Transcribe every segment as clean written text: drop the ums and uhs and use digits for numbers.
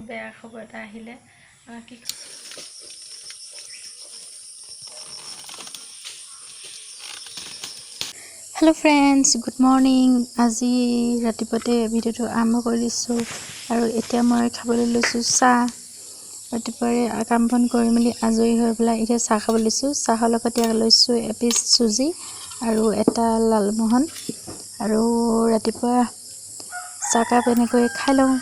বেয়া খবৰ এটা আহিলে কি हेलो फ्रेंड्स गुड मॉर्निंग আজি ৰাতিপুৱাতে ভিডিওটো আৰম্ভ কৰি দিছো আৰু এতিয়া মই খাবলৈ লৈছো চাহ ৰাতিপুৱাৰে কাম বন কৰি মেলি আজৰি হৈ পেলাই এতিয়া চাহ খাবলৈ লৈছো চাহৰ লগত লৈছো এপিচ সুজি আৰু এটা লালমোহন আৰু ৰাতিপুৱা চাহ কাপ এনেকৈ খাই লওঁ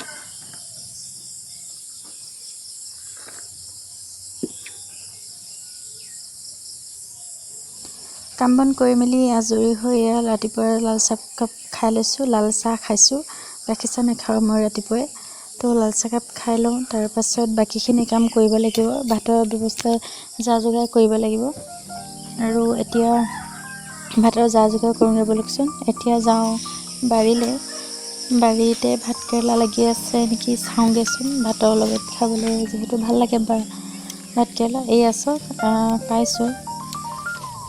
কাম বন কৰি মেলি আজৰি হৈ ৰাতিপুৱা লাল চাহ কাপ খাই লৈছো লাল চাহ খাইছো গাখীৰ চাহ নাখাওঁ মই ৰাতিপুৱাই তো লাল চাহ কাপ খাই লওঁ তাৰ পাছত বাকিখিনি কাম কৰিব লাগিব ভাতৰ ব্যৱস্থা যা যোগাৰ কৰিব লাগিব আৰু এতিয়া ভাতৰ যা যোগাৰ কৰোঁ বলকচোন এতিয়া যাওঁ বাৰীতে ভাত কেৰেলা লাগি আছে নেকি চাওঁগেচোন ভাতৰ লগত খাবলৈ যিহেতু ভাল লাগে ভাত কেৰেলা এই আছক পাইছোঁ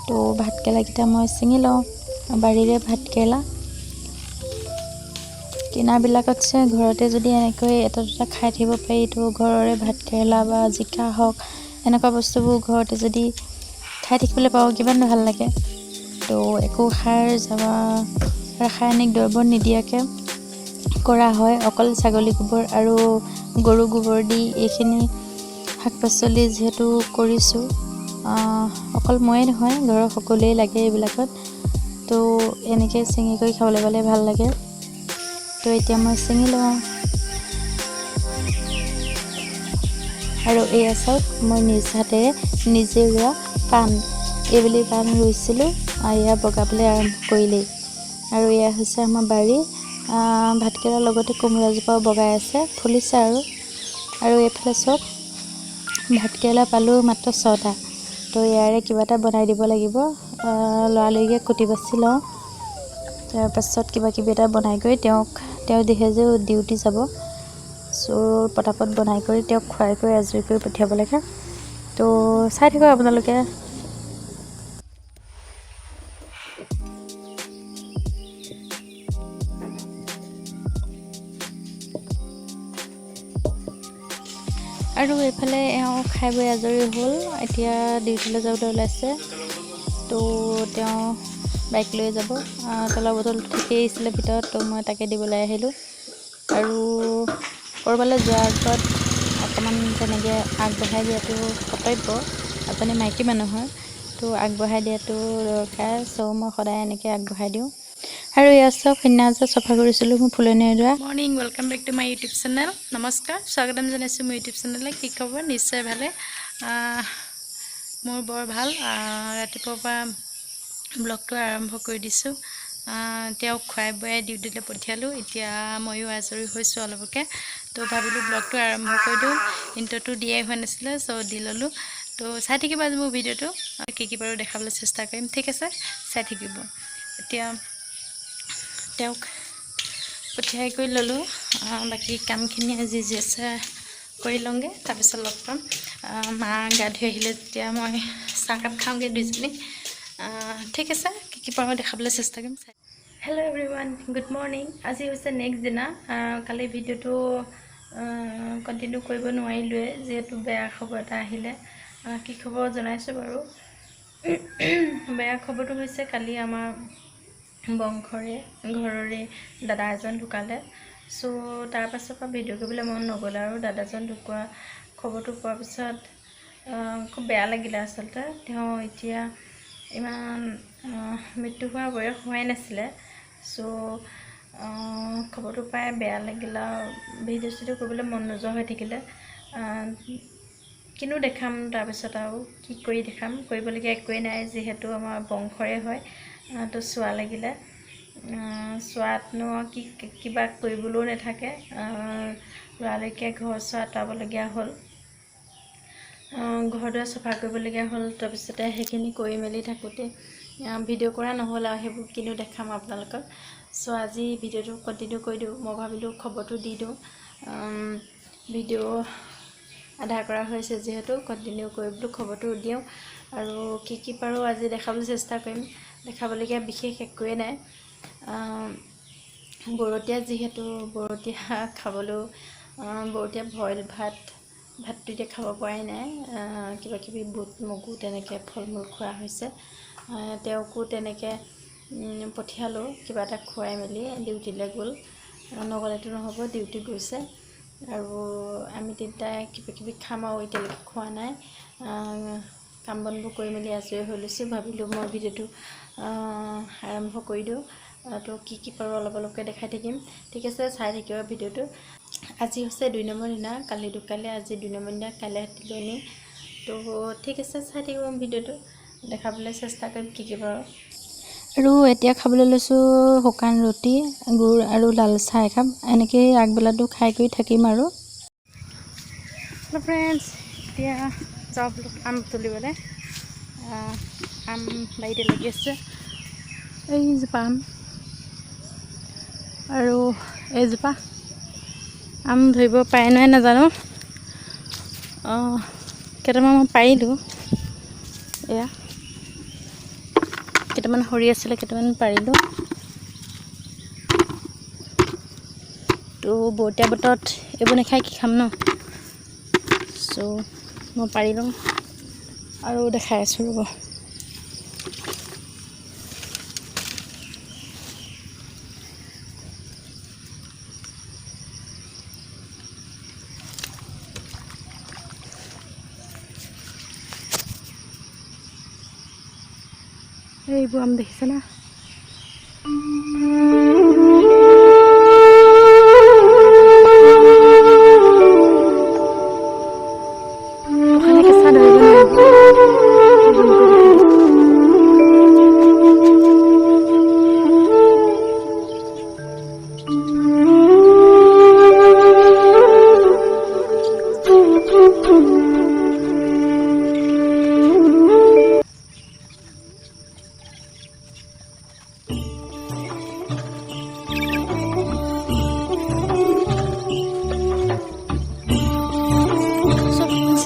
তো ভাত কেৰেলাকেইটা মই ছিঙি লওঁ বাৰীৰে ভাত কেৰেলা কিনাবিলাকতছে ঘৰতে যদি এনেকৈ এটা দুটা খাই থাকিব পাৰি তো ঘৰৰে ভাত কেৰেলা বা জিকা হওক এনেকুৱা বস্তুবোৰ ঘৰতে যদি খাই থাকিবলৈ পাওঁ কিমান ভাল লাগে তো একো সাৰ ৰাসায়নিক দ্ৰব্য নিদিয়াকৈ কৰা হয় অকল ছাগলী গোবৰ আৰু গৰু গোবৰ দি এইখিনি শাক পাচলি যিহেতু কৰিছোঁ অকল ময়ে নহয় ঘৰৰ সকলোৱে লাগে এইবিলাকত তো এনেকৈ ছিঙি কৰি খাবলৈ পালে ভাল লাগে তো এতিয়া মই ছিঙি লওঁ আৰু এয়া চাওক মই নিজ হাতেৰে নিজে ৰোৱা পাণ এইবুলি পাণ ৰুইছিলোঁ এয়া বগাবলৈ আৰম্ভ কৰিলেই আৰু এয়া হৈছে আমাৰ বাৰী ভাতকেৰেলাৰ লগতে কোমোৰাজোপাও বগাই আছে ফুলিছে আৰু এইফালে চাওক ভাতকেৰেলা পালোঁ মাত্ৰ 6টা তো ইয়াৰে কিবা এটা বনাই দিব লাগিব লৰালৰিকৈ কুটি বাছি লওঁ তাৰপাছত কিবা কিবি এটা বনাই কৰি তেওঁ যিহেতু ডিউটি যাব চ' পটাপট বনাই কৰি তেওঁক খুৱাই কৰি আজৰি কৰি পঠিয়াব লাগে তো চাই থাকক আপোনালোকে আৰু এইফালে এওঁ খাই বৈ আজৰি হ'ল এতিয়া ডিউটিলৈ যাবলৈ ওলাইছে তো তেওঁ বাইক লৈ যাব তেলৰ বটল ঠিকেই আহিছিলে ভিতৰত তো মই তাকে দিবলৈ আহিলোঁ আৰু ক'ৰবালৈ যোৱাৰ আগত অকণমান তেনেকৈ আগবঢ়াই দিয়াটো কৰ্তব্য আপুনি মাইকী মানুহৰ তো আগবঢ়াই দিয়াটো দৰকাৰ চ' মই সদায় এনেকৈ আগবঢ়াই দিওঁ আৰু ইয়াত চাওক সিদিনা যে চফা কৰিছিলোঁ মোৰ ফুলনি এডৰা morning welcome back to my YouTube channel নমস্কাৰ স্বাগতম জনাইছোঁ মোৰ ইউটিউব চেনেললৈ কি খবৰ নিশ্চয় ভালে মোৰ বৰ ভাল ৰাতিপুৱাৰ পৰা ব্লগটো আৰম্ভ কৰি দিছোঁ তেওঁক খুৱাই বোৱাই ডিউটিলৈ পঠিয়ালোঁ এতিয়া ময়ো আজৰি হৈছোঁ অলপকৈ তো ভাবিলোঁ ব্লগটো আৰম্ভ কৰি দিওঁ ইণ্ট্ৰ'টো দিয়াই হোৱা নাছিলে চ' দি ল'লোঁ তো চাই থাকিব আজি মোৰ ভিডিঅ'টো কি পাৰোঁ দেখাবলৈ চেষ্টা কৰিম ঠিক আছে চাই থাকিব এতিয়া তেওঁক পঠিয়াই কৰি ল'লোঁ বাকী কামখিনি আজি যি আছে কৰি লওঁগৈ তাৰপিছত লগ পাম মা গা ধুই আহিলে তেতিয়া মই চাহকাপ খাওঁগৈ দুইজনী ঠিক আছে কি পাৰোঁ দেখাবলৈ চেষ্টা কৰিম হেল্ল' এভৰিৱান গুড মৰ্ণিং আজি হৈছে নেক্সট দিনা কালি ভিডিঅ'টো কণ্টিনিউ কৰিব নোৱাৰিলোৱে যিহেতু বেয়া খবৰ এটা আহিলে কি খবৰ জনাইছোঁ বাৰু বেয়া খবৰটো হৈছে কালি আমাৰ ঘৰৰে দাদা এজন ঢুকালে চ' তাৰ পাছৰ পৰা ভিডিঅ' কৰিবলৈ মন নগ'ল আৰু দাদাজন ঢুকুৱা খবৰটো পোৱাৰ পিছত খুব বেয়া লাগিলে আচলতে তেওঁ এতিয়া ইমান মৃত্যু হোৱাৰ বয়স হোৱাই নাছিলে চ' খবৰটো পাই বেয়া লাগিলে ভিডিঅ' চিডিঅ' কৰিবলৈ মন নোযোৱা হৈ থাকিলে কিনো দেখাম তাৰপিছত আৰু কি কৰি দেখাম কৰিবলগীয়া একোৱেই নাই যিহেতু আমাৰ বংশৰে হয় তো চোৱা লাগিলে চোৱাতনো কিবা কৰিবলৈও নাথাকে লৰালৰিকৈ ঘৰ চোৱা আঁতৰাবলগীয়া হ'ল ঘৰ দুৱাৰ চফা কৰিবলগীয়া হ'ল তাৰপিছতে সেইখিনি কৰি মেলি থাকোঁতে ভিডিঅ' কৰা নহ'ল আৰু সেইবোৰ কিনো দেখাম আপোনালোকক চ' আজি ভিডিঅ'টো কণ্টিনিউ কৰি দিওঁ মই ভাবিলোঁ খবৰটো দি দিওঁ ভিডিঅ' আধা কৰা হৈছে যিহেতু কণ্টিনিউ কৰি বোলো খবৰটো দিওঁ আৰু কি পাৰোঁ আজি দেখাবলৈ চেষ্টা কৰিম দেখাবলগীয়া বিশেষ একোৱেই নাই বৰতীয়া যিহেতু বৰতীয়া খাবলৈও বৰতীয়া বইল ভাতটো এতিয়া খাব পৰাই নাই। কিবা কিবি বুট মগু তেনেকৈ ফল মূল খোৱা হৈছে। তেওঁকো তেনেকৈ পঠিয়ালোঁ কিবা এটা খুৱাই মেলি, ডিউটিলৈ গ'ল। নগ'লেতো নহ'ব, ডিউটি গৈছে। আৰু আমি তিনিটাই কিবা কিবি খাম আৰু এতিয়ালৈকে খোৱা নাই। কাম বনবোৰ কৰি মেলি আজৰি হৈ লৈছোঁ। ভাবিলোঁ মই ভিডিঅ'টো আৰম্ভ কৰি দিওঁ। তো কি পাৰোঁ অলপ অলপকৈ দেখাই থাকিম। ঠিক আছে, চাই থাকিব ভিডিঅ'টো। আজি হৈছে 2 নম্বৰ দিনা, কালি ঢুকালে, আজি 2 নম্বৰ দিনা, কাইলৈ তিলনি। তো ঠিক আছে, চাই থাকিব ভিডিঅ'টো, দেখাবলৈ চেষ্টা কৰিম কি পাৰোঁ। আৰু এতিয়া খাবলৈ লৈছোঁ শুকান ৰুটি, গুড় আৰু লাল চাহ একাপ। এনেকৈয়ে আগবেলাটো খাই কৰি থাকিম আৰু। হেল্ল' ফ্ৰেণ্ডছ, এতিয়া যাওঁ বোলো আম তুলিবলৈ। আম বাৰীতে লাগি আছে, এইজোপা আম আৰু এইজোপা আম ধৰিব পাৰে নাই নাজানো। কেইটামান মই পাৰিলোঁ, এয়া কেইটামান সৰি আছিলে, কেইটামান পাৰিলোঁ। তো বৰতীয়া বতৰত এইবোৰ নাখাই কি খাম ন। চ' মই পাৰি লওঁ আৰু দেখাই আছোঁ ৰ'ব। এইবোৰ আম দেখিছে না? ওখানে কেঁচা ধৰিব নোৱাৰিব।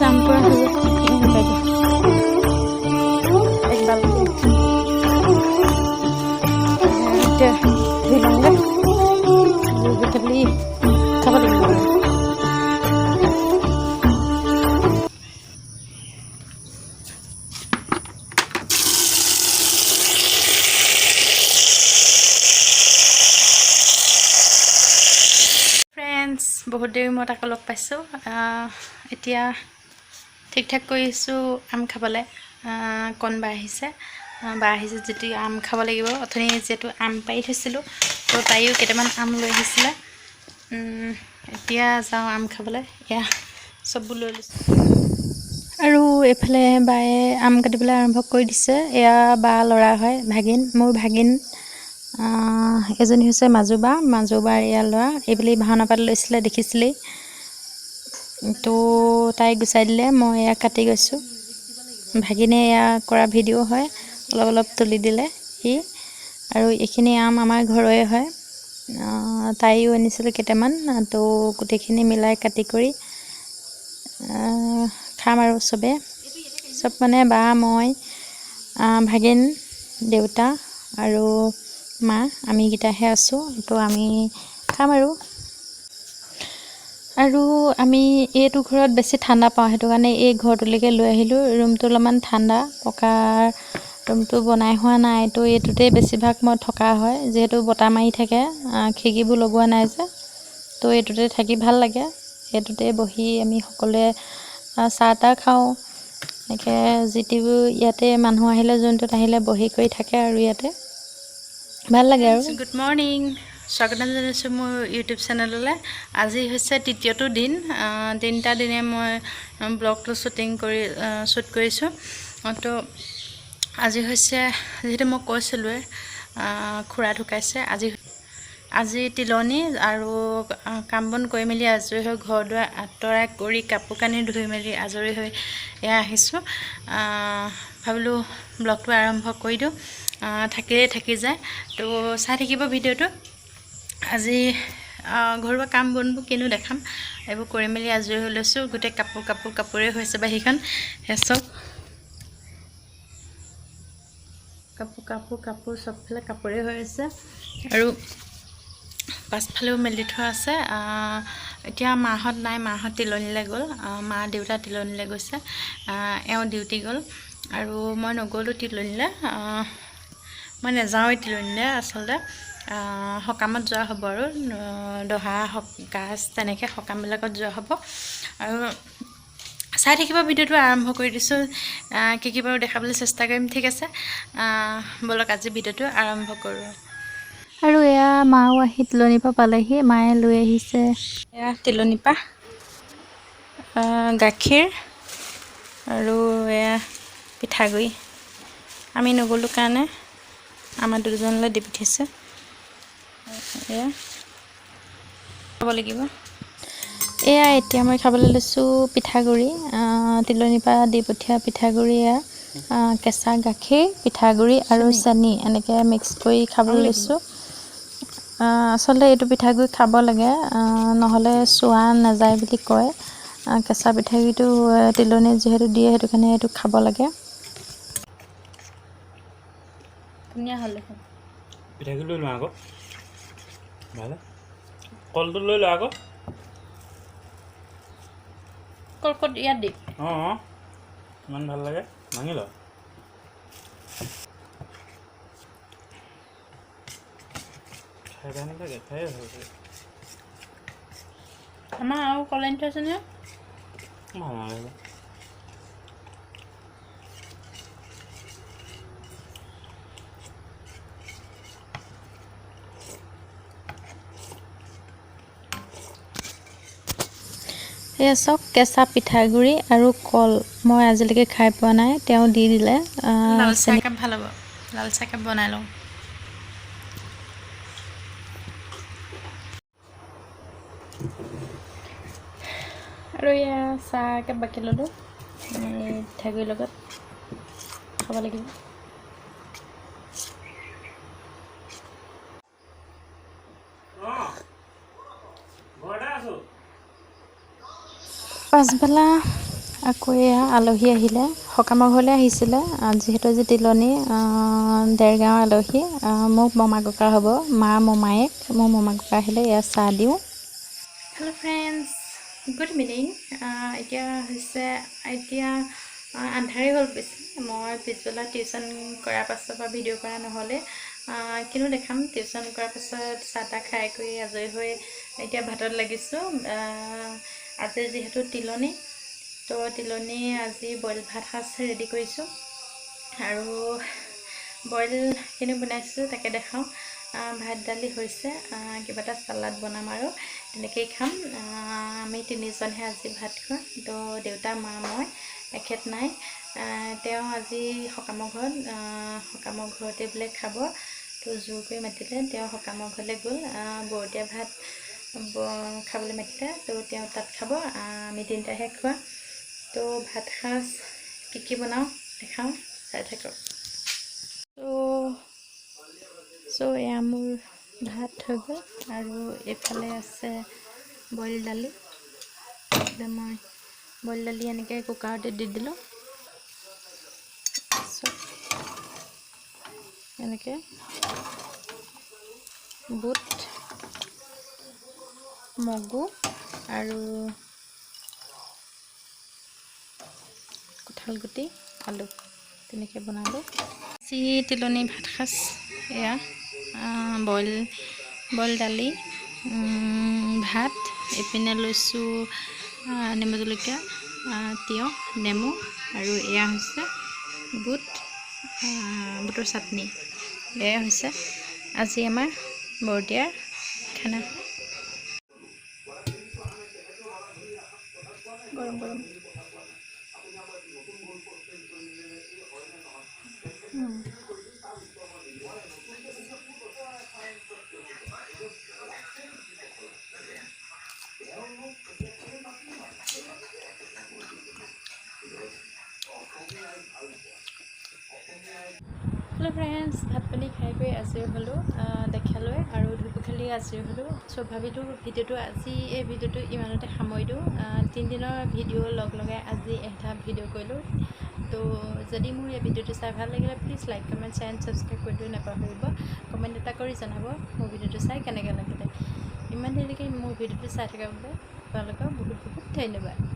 Sampur aja ini baju ekbal ada hilang kan kita beli apa lagi friends বহুত দেৰি মই তাক লগ পাইছোঁ এতিয়া ঠিক ঠাক কৰিছোঁ আম খাবলৈ কোন বা আহিছে যেতিয়া আম খাব লাগিব অথনি যেটো আম পাৰি থৈছিলোঁ তো তাইও কেইটামান আম লৈ আহিছিলে এতিয়া যাওঁ আম খাবলৈ এয়া সববোৰ লৈ লৈছোঁ আৰু এফালে বায়ে আম কাটিবলৈ আৰম্ভ কৰি দিছে এয়া বা ল'ৰা হয় ভাগিন মোৰ ভাগিন এজনী হৈছে মাজুবাৰ এয়া ল'ৰা এইবুলি ভাওনা পাত লৈছিলে দেখিছিলেই তো তাই গুচাই দিলে মই এয়া কাটি গৈছোঁ ভাগিনে এয়া কৰা ভিডিঅ' হয় অলপ অলপ তুলি দিলে সি আৰু এইখিনি আম আমাৰ ঘৰৰে হয় তাইও আনিছিল কেইটামান তো গোটেইখিনি মিলাই কাটি কৰি খাম আৰু চব মানে বা মই ভাগিন দেউতা আৰু মা আমি গিটাহে আছোঁ তো আমি খাম আৰু আমি এইটো ঘৰত বেছি ঠাণ্ডা পাওঁ সেইটো কাৰণে এই ঘৰটোলৈকে লৈ আহিলোঁ ৰুমটো অলপমান ঠাণ্ডা পকাৰ ৰুমটো বনাই হোৱা নাই তো এইটোতে বেছিভাগ মই থকা হয় যিহেতু বতাহ মাৰি থাকে খিৰিকিবোৰ লগোৱা নাই যে তো এইটোতে থাকি ভাল লাগে এইটোতে বহি আমি সকলোৱে চাহ তাহ খাওঁ এনেকৈ যিটিবোৰ ইয়াতে মানুহ আহিলে যোনটোত আহিলে বহি কৰি থাকে আৰু ইয়াতে ভাল লাগে আৰু গুড মৰ্ণিং স্বাগতম জনাইছোঁ মোৰ ইউটিউব চেনেললৈ আজি হৈছে তৃতীয়টো দিন তিনিটা দিনে মই ব্লগটো শ্বুট কৰিছোঁ তো আজি হৈছে যিহেতু মই কৈছিলোঁৱে খুৰা ঢুকাইছে আজি তিলনি আৰু কাম বন কৰি মেলি আজৰি হৈ ঘৰ দুৱাৰ আঁতৰাই কৰি কাপোৰ কানি ধুই মেলি আজৰি হৈ এয়া আহিছোঁ ভাবিলোঁ ব্লগটো আৰম্ভ কৰি দিওঁ থাকিলেই থাকি যায় তো চাই থাকিব ভিডিঅ'টো আজি ঘৰুৱা কাম বনবোৰ কিনো দেখাম এইবোৰ কৰি মেলি আজৰি হৈ লৈছোঁ গোটেই কাপোৰে হৈছে বাহিৰখন চব কাপোৰ চবফালে কাপোৰে হৈ আছে আৰু পাছফালেও মেলি থোৱা আছে এতিয়া মাহঁত নাই, মাহঁত তিলনিলৈ গ'ল, মা দেউতা তিলনিলৈ গৈছে, এওঁ ডিউটি গ'ল আৰু মই নগ'লোঁ তিলনিলৈ। মই নাযাওঁৱেই তিলনিলৈ আচলতে। সকামত যোৱা হ'ব আৰু দহা কাজ তেনেকৈ সকামবিলাকত যোৱা হ'ব। আৰু চাই থাকিব, ভিডিঅ'টো আৰম্ভ কৰি দিছোঁ। কি বাৰু দেখাবলৈ চেষ্টা কৰিম, ঠিক আছে। ব'লক আজি ভিডিঅ'টো আৰম্ভ কৰোঁ। আৰু এয়া মাও আহি তিলনিৰ পৰা পালেহি। মায়ে লৈ আহিছে এয়া তিলনিৰ পৰা গাখীৰ আৰু এয়া পিঠাগুড়ি। আমি নগ'লোঁ কাৰণে আমাৰ দুজনলৈ দি পঠিয়াইছে। এয়া খাব লাগিব। এয়া এতিয়া মই খাবলৈ লৈছোঁ পিঠাগুড়ি। তিলনিৰ পৰা দি পঠিওৱা পিঠাগুড়ি। এয়া কেঁচা গাখীৰ, পিঠাগুড়ি আৰু চেনি এনেকৈ মিক্স কৰি খাবলৈ লৈছোঁ। আচলতে এইটো পিঠাগুড়ি খাব লাগে, নহ'লে চোৱা নাযায় বুলি কয়। কেঁচা পিঠাগুড়িটো তিলনিত যিহেতু দিয়ে, সেইটো কাৰণে এইটো খাব লাগে। ধুনীয়া হ'ল দেখোন। পিঠাগুড়ি লৈ লোৱা আকৌ, ভালে কলটো লৈ লোৱা আকৌ। ক'ত ইয়াত দি? অঁ, ইমান ভাল লাগে, ভাঙি ল। খাই বেয়া নালাগে, খাই ভাল লাগে। আমাৰ আৰু কলেনটো আছে নহয়। ভাল নালাগে। এয়া চাওক, কেঁচা পিঠাগুড়ি আৰু কল। মই আজিলৈকে খাই পোৱা নাই, তেওঁ দি দিলে। লাল চাহ একাপ ভাল হ'ব, লাল চাহ একাপ বনাই লওঁ। আৰু এয়া চাহ একাপ বাকি ল'লোঁ, পিঠাগুড়িৰ লগত খাব লাগিব। পাছবেলা আকৌ এয়া আলহী আহিলে, সকামৰ ঘৰলৈ আহিছিলে। যিহেতু আজি তিলনি, দেৰগাঁৱৰ আলহী। মোক মমা ককা হ'ব, মাৰ মমায়েক। মোৰ মমা ককা আহিলে, এয়া চাহ দিওঁ। Hello' friends, good evening. এতিয়া আন্ধাৰেই হ'ল বেছি। মই পিছবেলা টিউশ্যন কৰাৰ পাছৰ পৰা ভিডিঅ' কৰা নহ'লে, কিনো দেখাম। টিউশ্যন কৰাৰ পাছত চাহ তাহ খাই কৰি আজৰি হৈ এতিয়া ভাতত লাগিছোঁ। আজি যিহেতু তিলনি, তো তিলনি আজি বইল ভাত সাজ ৰেডি কৰিছোঁ। আৰু বইল কিনো বনাইছোঁ তাকে দেখাওঁ। ভাত দালি হৈছে, কিবা এটা চালাড বনাম আৰু তেনেকেই খাম। আমি তিনিজনহে আজি ভাত খোৱা, তো দেউতা, মা, মই। এখেত নাই, তেওঁ আজি সকামৰ ঘৰতে বোলে খাব। তো জোৰ কৰি মাতিলে, তেওঁ সকামৰ ঘৰলৈ গ'ল। বৰতীয়া ভাত খাবলৈ মাতিলে, তো তেওঁ তাত খাব। আমি তিনিটাহে খোৱা। তো ভাত সাজ কি বনাওঁ দেখাওঁ, চাই থাকক। চ' এয়া মোৰ ভাত হৈ গ'ল, আৰু এইফালে আছে বইল দালি। মই বইল দালি এনেকৈ কুকাৰতে দি দিলোঁ। এনেকৈ বুট, মগু আৰু কঁঠালগুটি, আলু তেনেকৈ বনালোঁ। আজি তিলনি ভাত সাজ এয়া বইল দালি, ভাত। এইপিনে লৈছোঁ নেমু জলকীয়া, তিয়ঁহ, নেমু, আৰু এয়া হৈছে বুটৰ চাটনি। এয়া হৈছে আজি আমাৰ বৰতীয়াৰ খানা। গৰম গৰম। হেল্ল' ফ্ৰেণ্ডছ, ভাত পানী খাই কৰি আজৰি হ'লোঁ দেখালৈ, আৰু ধুই পখালি আজৰি হ'লোঁ। চ' ভাবিলোঁ এই ভিডিঅ'টো ইমানতে সামৰি দিওঁ। 3 দিনৰ ভিডিঅ' লগাই আজি এটা ভিডিঅ' কৰিলোঁ। তো যদি মোৰ এই ভিডিঅ'টো চাই ভাল লাগিলে, please like, comment, share and subscribe কৰি নাপাহৰিব। কমেণ্ট এটা কৰি জনাব মোৰ ভিডিঅ'টো চাই কেনেকৈ লাগিলে। ইমান দেৰিলৈকে মোৰ ভিডিঅ'টো চাই থকাৰ বাবে আপোনালোকক বহুত বহুত ধন্যবাদ।